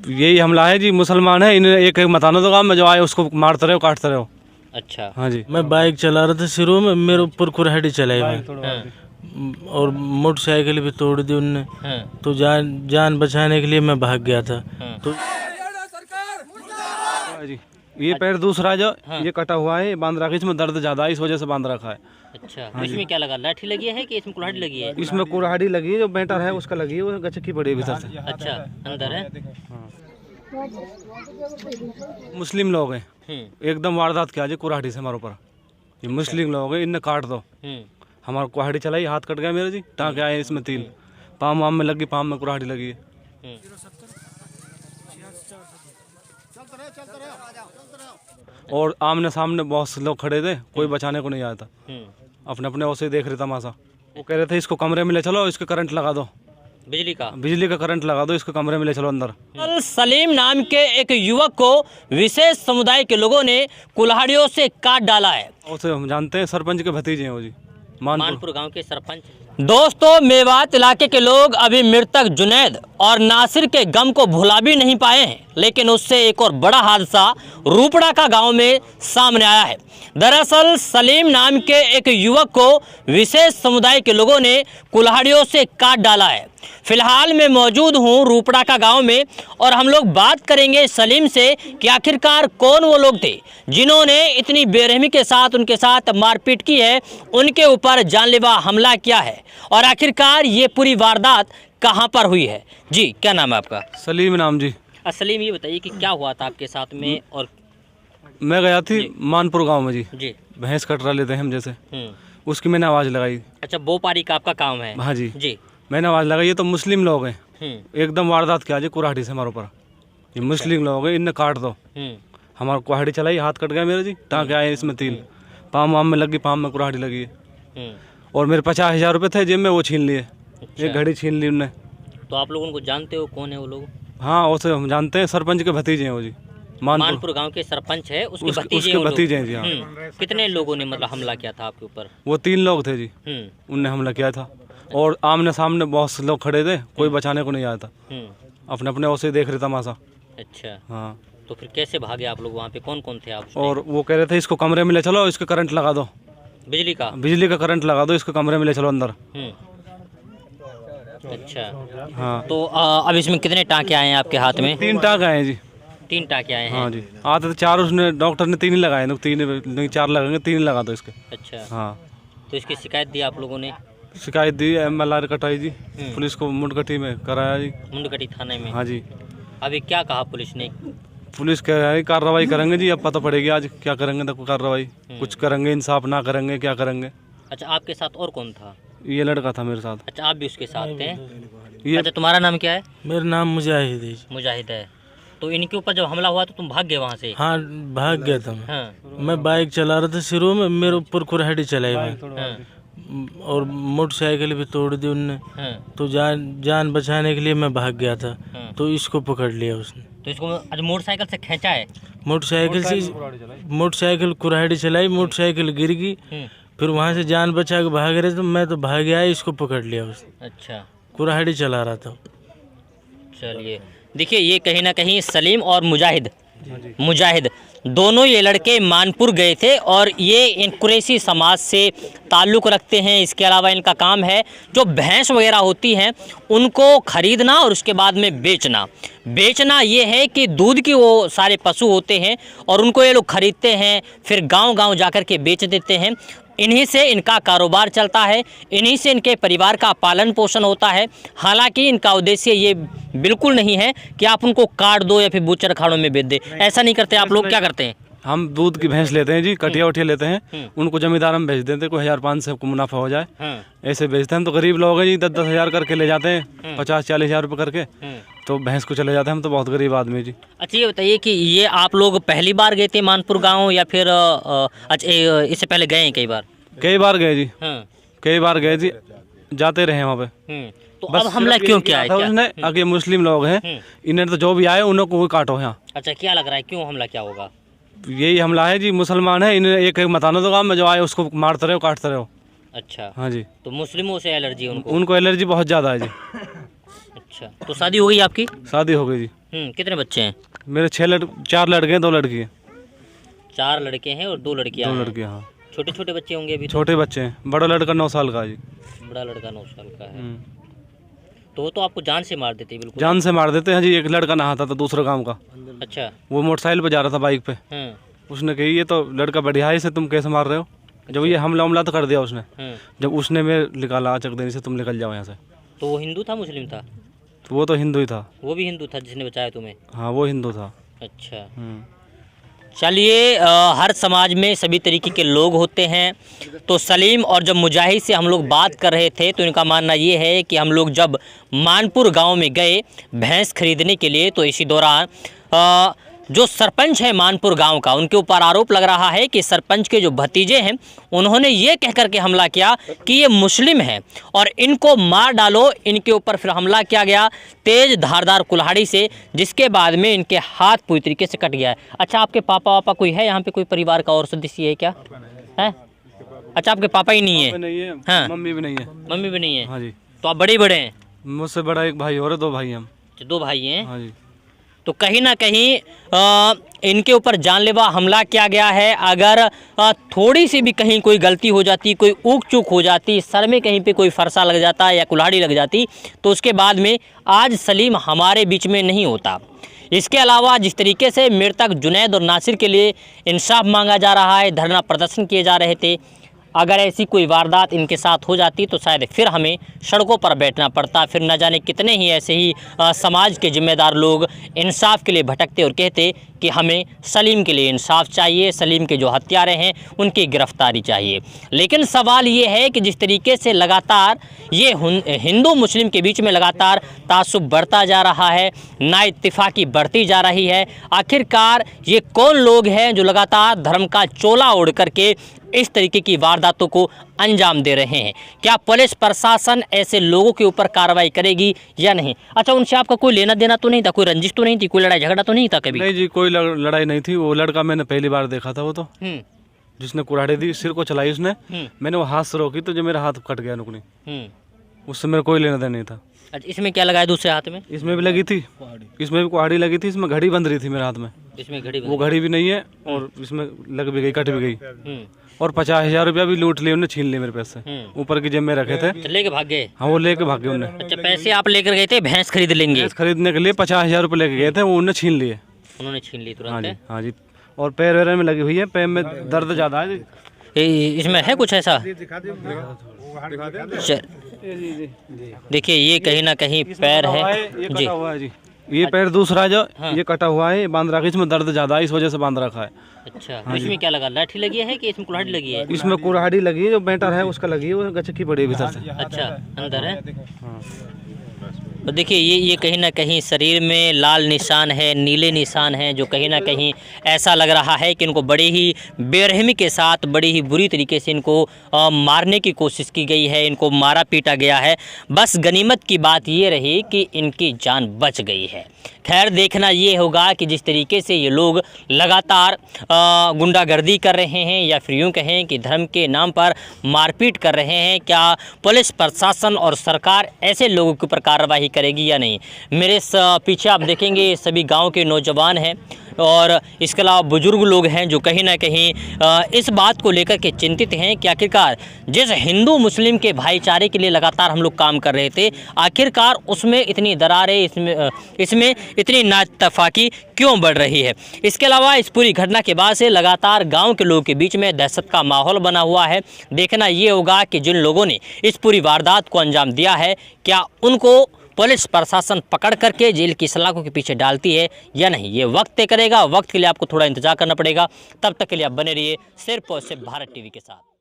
यही हमला है जी, मुसलमान है, इन्हें एक एक मताना तो काम में जो आए उसको मारते रहो, काटते रहो। अच्छा। हाँ जी। मैं बाइक चला रहा था, शुरू में मेरे ऊपर कुल्हाड़ी चलाई और मोटरसाइकिल भी तोड़ दी उनने। तो जान बचाने के लिए मैं भाग गया था। तो जी ये पैर दूसरा जो ये कटा हुआ है, बांध रखा है, इसमें दर्द ज्यादा है, इस वजह से बांध रखा है। अच्छा। तो इसमें क्या लगा, लाठी लगी है कि इसमें कुल्हाड़ी लगी है? इसमें कुल्हाड़ी लगी है, जो बेटर है उसका लगी है, वो गचकी पड़ी है भीतर से। अच्छा, अंदर है। मुस्लिम लोग हैं, एकदम वारदात किया जी कुल्हाड़ी से हमारे ऊपर। ये मुस्लिम लोग हैं, इन्हें काट दो। हमारा कुल्हाड़ी चलाई, हाथ कट गया मेरा जी, टाँके आए इसमें 3, पाम वाम में लगी, पाम में कुल्हाड़ी लगी है। और आमने सामने बहुत से लोग खड़े थे, कोई बचाने को नहीं आया था, अपने अपने ओसे देख रहे तमाशा। वो कह रहे थे इसको कमरे में ले चलो, इसके करंट लगा दो, बिजली का करंट लगा दो, इसको कमरे में ले चलो अंदर। सलीम नाम के एक युवक को विशेष समुदाय के लोगों ने कुल्हाड़ियों से काट डाला है। उसे हम जानते हैं, सरपंच के भतीजे हैं वो जी, मानपुर गांव के सरपंच। दोस्तों, मेवात इलाके के लोग अभी मृतक जुनैद और नासिर के गम को भुला भी नहीं पाए हैं, लेकिन उससे एक और बड़ा हादसा रूपड़ा का गांव में सामने आया है। दरअसल सलीम नाम के एक युवक को विशेष समुदाय के लोगों ने कुल्हाड़ियों से काट डाला है। फिलहाल मैं मौजूद हूं रूपड़ा का गांव में और हम लोग बात करेंगे सलीम से कि आखिरकार कौन वो लोग थे जिन्होंने इतनी बेरहमी के साथ उनके साथ मारपीट की है, उनके ऊपर जानलेवा हमला किया है और आखिरकार ये पूरी वारदात कहां पर हुई है। जी, क्या नाम है आपका? सलीम नाम जी। सलीम, ये बताइए कि क्या हुआ था आपके साथ में? और मैं गया थी मानपुर गांव में जी, भैंस कटरा लेते हैं हम जैसे, उसकी मैंने आवाज़ लगाई। अच्छा, बोपारी का आपका काम है? हाँ जी, मैंने आवाज़ लगाई, ये तो मुस्लिम लोग हैं, एकदम वारदात किया जी कुल्हाड़ी से हमारे ऊपर। ये मुस्लिम लोग हैं, इन्हें काट दो। हमारा कुल्हाड़ी चलाई, हाथ कट गया मेरा जी, टाँके आए इसमें 3, पाम वाम में लगी, पाम में कुल्हाड़ी लगी है। और मेरे 50,000 रुपये थे जेब में, वो छीन लिए। एक घड़ी छीन ली उनने। तो आप लोग उनको जानते हो, कौन है वो लोग? हाँ, उसे हम जानते हैं, सरपंच के भतीजे हैं वो जी, मानपुर गांव के सरपंच है, उसके भतीजे हैं जी। हाँ। कितने लोगों ने मतलब हमला किया था आपके ऊपर? वो 3 लोग थे जी, उनने हमला किया था और आमने सामने बहुत से लोग खड़े थे, कोई बचाने को नहीं आया था, अपने अपने ओसे देख रहे तमाशा। अच्छा। हाँ। तो फिर कैसे भागे आप लोग? वहाँ पे कौन कौन थे आप? और वो कह रहे थे इसको कमरे में ले चलो, इसके करंट लगा दो, बिजली का करंट लगा दो, इसको कमरे में ले चलो अंदर। अच्छा। हाँ। तो अब इसमें कितने टाँके आए हैं आपके हाथ में? 3 टाँके आए जी। 3 टाँके आए हैं? हाँ जी, आते थे 4, उसने डॉक्टर ने 3 ही लगाए, 3 4 लगेंगे, 3 लगा दो इसके। अच्छा। हाँ। तो इसकी शिकायत दी आप लोगों ने? शिकायत दी, MLR कटाई जी, पुलिस को मुंडकटी में कराया जी, मुंडकटी थाने में। हाँ जी। अभी क्या कहा पुलिस ने? पुलिस कह रहा है कार्रवाई करेंगे जी, अब पता पड़ेगी आज क्या करेंगे, तो कार्रवाई कुछ करेंगे, इंसाफ ना करेंगे, क्या करेंगे। अच्छा, आपके साथ और कौन था? ये लड़का था मेरे साथ। अच्छा, आप भी उसके साथ थे? अच्छा, तुम्हारा नाम क्या है? मेरा नाम मुजाहिद है। मुजाहिद है। तो इनके ऊपर जब हमला हुआ तो तुम भाग गए वहाँ से? हाँ, भाग गया था मैं। मैं बाइक चला रहा था, शुरू में मेरे ऊपर कुल्हाड़ी चलाई और मोटरसाइकिल भी तोड़ दी उनने। तो जान बचाने के लिए मैं भाग गया था, तो इसको पकड़ लिया उसने। तो इसको आज मोटरसाइकिल से खींचा है? मोटरसाइकिल कुल्हाड़ी चलाई, मोटरसाइकिल गिर गई, फिर वहाँ से जान बचा के भाग रहे, तो मैं तो भाग गया, इसको पकड़ लिया उसने। अच्छा। कुल्हाड़ी चला रहा था। चलिए, देखिए ये कहीं ना कहीं सलीम और मुजाहिद दोनों ये लड़के मानपुर गए थे और ये इन कुरैशी समाज से ताल्लुक़ रखते हैं। इसके अलावा इनका काम है जो भैंस वगैरह होती हैं उनको ख़रीदना और उसके बाद में बेचना ये है कि दूध की वो सारे पशु होते हैं और उनको ये लोग ख़रीदते हैं, फिर गांव-गांव जाकर के बेच देते हैं। इन्हीं से इनका कारोबार चलता है, इन्हीं से इनके परिवार का पालन पोषण होता है। हालांकि इनका उद्देश्य ये बिल्कुल नहीं है कि आप उनको काट दो या फिर बूचर खाड़ों में बेच दे, ऐसा नहीं करते। आप लोग क्या करते हैं? हम दूध की भैंस लेते हैं जी, कटिया वटिया लेते हैं, उनको जमींदार में भेज देते हैं, कोई 1,500 को मुनाफा हो जाए, ऐसे बेचते हैं। हम तो गरीब लोग हैं जी, 10-10 हज़ार करके ले जाते हैं, 50-40 हज़ार रुपये करके, तो भैंस को चले जाते हैं। हम तो बहुत गरीब आदमी जी। अच्छा, ये बताइए कि ये आप लोग पहली बार गए थे मानपुर गाँव या फिर अच्छा इससे पहले गए हैं कई बार? कई बार गए जी, कई बार गए जी, जाते रहे वहाँ पे। तो अब हमला क्यों किया है? उसने आगे मुस्लिम लोग हैं, इन्हें तो जो भी आए उन्हें को काटो यहाँ। अच्छा, क्या लग रहा है क्यों हमला क्या होगा? यही हमला है जी, मुसलमान है, इन्हें एक एक मताना तो काम में जो आए उसको मारते रहो, काटते रहो। अच्छा। हाँ जी। तो मुस्लिमों से एलर्जी? उनको एलर्जी बहुत ज़्यादा है जी। अच्छा, तो शादी हो गई आपकी? शादी हो गई जी। कितने बच्चे हैं? मेरे 4 लड़के हैं, 2 लड़की हैं। 4 लड़के हैं और 2 लड़कियां 2 हैं। लड़कियां, हाँ। छोटे छोटे बच्चे होंगे अभी तो? छोटे बच्चे हैं, बड़ा लड़का 9 साल का है जी। बड़ा लड़का 9 साल का है। तो वो तो आपको जान से मार देते बिल्कुल? जान से मार देते हैं जी। एक लड़का नहाता था दूसरे गांव का, अच्छा। वो मोटरसाइकिल पे जा रहा था बाइक पे। उसने कही ये तो लड़का बढ़िया है, इसे तुम कैसे मार रहे हो? जब ये हमला तो कर दिया उसने, जब उसने मैं निकाला आचक देने से, तुम निकल जाओ यहाँ से। तो वो हिंदू था मुस्लिम था? तो वो तो हिंदू ही था। वो भी हिंदू था जिसने बचाया तुम्हें? हाँ, वो हिंदू था। अच्छा। चलिए, हर समाज में सभी तरीके के लोग होते हैं। तो सलीम और जब मुजाहिद से हम लोग बात कर रहे थे तो इनका मानना ये है कि हम लोग जब मानपुर गांव में गए भैंस खरीदने के लिए, तो इसी दौरान जो सरपंच है मानपुर गांव का, उनके ऊपर आरोप लग रहा है कि सरपंच के जो भतीजे हैं उन्होंने ये कह करके हमला किया कि ये मुस्लिम है और इनको मार डालो। इनके ऊपर फिर हमला किया गया तेज धारदार कुल्हाड़ी से, जिसके बाद में इनके हाथ पूरी तरीके से कट गया है। अच्छा, आपके पापा वापा कोई है यहाँ पे? कोई परिवार का और सदस्य है क्या? है? अच्छा, आपके पापा ही नहीं है? नहीं है। हाँ। मम्मी भी नहीं है। मम्मी भी नहीं है? हाँ जी। तो आप बड़े हैं? मुझसे बड़ा एक भाई और 2 भाई हम। 2 भाई हैं? हाँ जी। तो कहीं ना कहीं इनके ऊपर जानलेवा हमला किया गया है। अगर थोड़ी सी भी कहीं कोई गलती हो जाती, कोई ऊक चूक हो जाती, सर में कहीं पे कोई फरसा लग जाता या कुल्हाड़ी लग जाती, तो उसके बाद में आज सलीम हमारे बीच में नहीं होता। इसके अलावा जिस तरीके से मृतक जुनैद और नासिर के लिए इंसाफ मांगा जा रहा है, धरना प्रदर्शन किए जा रहे थे, अगर ऐसी कोई वारदात इनके साथ हो जाती तो शायद फिर हमें सड़कों पर बैठना पड़ता। फिर न जाने कितने ही ऐसे ही समाज के जिम्मेदार लोग इंसाफ के लिए भटकते और कहते कि हमें सलीम के लिए इंसाफ चाहिए, सलीम के जो हत्यारे हैं उनकी गिरफ्तारी चाहिए। लेकिन सवाल ये है कि जिस तरीके से लगातार ये हिंदू मुस्लिम के बीच में लगातार तासुब बढ़ता जा रहा है, नाइत्तेफाकी बढ़ती जा रही है, आखिरकार ये कौन लोग हैं जो लगातार धर्म का चोला ओढ़ करके इस तरीके की वारदातों को अंजाम दे रहे हैं? क्या पुलिस प्रशासन ऐसे लोगों के ऊपर कार्रवाई करेगी या नहीं? अच्छा, उनसे आपका कोई लेना देना तो नहीं था? कोई रंजिश तो नहीं थी? कोई लड़ाई झगड़ा तो नहीं था कभी? नहीं जी, कोई लड़ाई नहीं थी। वो लड़का मैंने पहली बार देखा था। वो तो जिसने कुल्हाड़ी दी, सिर को चलाई उसने, मैंने वो हाथ से रोकी तो जो मेरा हाथ कट गया नुकनी। उससे मेरा कोई लेना देना नहीं था। अच्छा, इसमें क्या लगाया दूसरे हाथ में? इसमें भी लगी थी, इसमें भी कुल्हाड़ी लगी थी, इसमें घड़ी बंध रही थी मेरे हाथ में। इसमें घड़ी? वो घड़ी भी नहीं है और इसमें लग भी गई, कट भी गई। और 50,000 रुपया भी लूट लिए उन्हें, छीन लिए मेरे पैसे, ऊपर की जेब में रखे थे। लेके भाग गए? हाँ, वो लेके भाग गए उन्हें। अच्छा, पैसे आप लेकर गए थे भैंस खरीद लेंगे? भैंस खरीदने के लिए 50,000 रुपये लेके गए थे, वो उन्हें छीन लिए। उन्होंने छीन ली तुरंत? हाँ जी, हाँ जी। और पैर वैर में लगी हुई है, पैर में दर्द ज्यादा है। इसमें है कुछ ऐसा? देखिए, ये कहीं ना कहीं पैर है जी। ये पैर दूसरा जो ये कटा हुआ है, बांध रखा है, इसमें दर्द ज्यादा है, इस वजह से बांध रखा है। अच्छा, तो इसमें क्या लगा? लाठी लगी है कि इसमें कुल्हाड़ी लगी है? इसमें कुल्हाड़ी लगी है, जो बैटर है उसका लगी है, वो गचकी पड़ी है भीतर से। अच्छा, अंदर है। तो देखिए, ये कहीं ना कहीं शरीर में लाल निशान है, नीले निशान हैं, जो कहीं ना कहीं ऐसा लग रहा है कि इनको बड़ी ही बेरहमी के साथ, बड़ी ही बुरी तरीके से इनको मारने की कोशिश की गई है, इनको मारा पीटा गया है। बस गनीमत की बात ये रही कि इनकी जान बच गई है। खैर, देखना ये होगा कि जिस तरीके से ये लोग लगातार गुंडागर्दी कर रहे हैं या फिर यूँ कहें कि धर्म के नाम पर मारपीट कर रहे हैं, क्या पुलिस प्रशासन और सरकार ऐसे लोगों के ऊपर कार्रवाई करेगी या नहीं? मेरे पीछे आप देखेंगे सभी गांव के नौजवान हैं और इसके अलावा बुजुर्ग लोग हैं जो कहीं ना कहीं इस बात को लेकर के चिंतित हैं कि आखिरकार जिस हिंदू मुस्लिम के भाईचारे के लिए लगातार हम लोग काम कर रहे थे, आखिरकार उसमें इतनी दरारें, इसमें इतनी नाइत्तेफाकी क्यों बढ़ रही है? इसके अलावा इस पूरी घटना के बाद से लगातार गांव के लोगों के बीच में दहशत का माहौल बना हुआ है। देखना ये होगा कि जिन लोगों ने इस पूरी वारदात को अंजाम दिया है, क्या उनको पुलिस प्रशासन पकड़ करके जेल की सलाखों के पीछे डालती है या नहीं? ये वक्त तय करेगा। वक्त के लिए आपको थोड़ा इंतजार करना पड़ेगा। तब तक के लिए आप बने रहिए सिर्फ और सिर्फ भारत टीवी के साथ।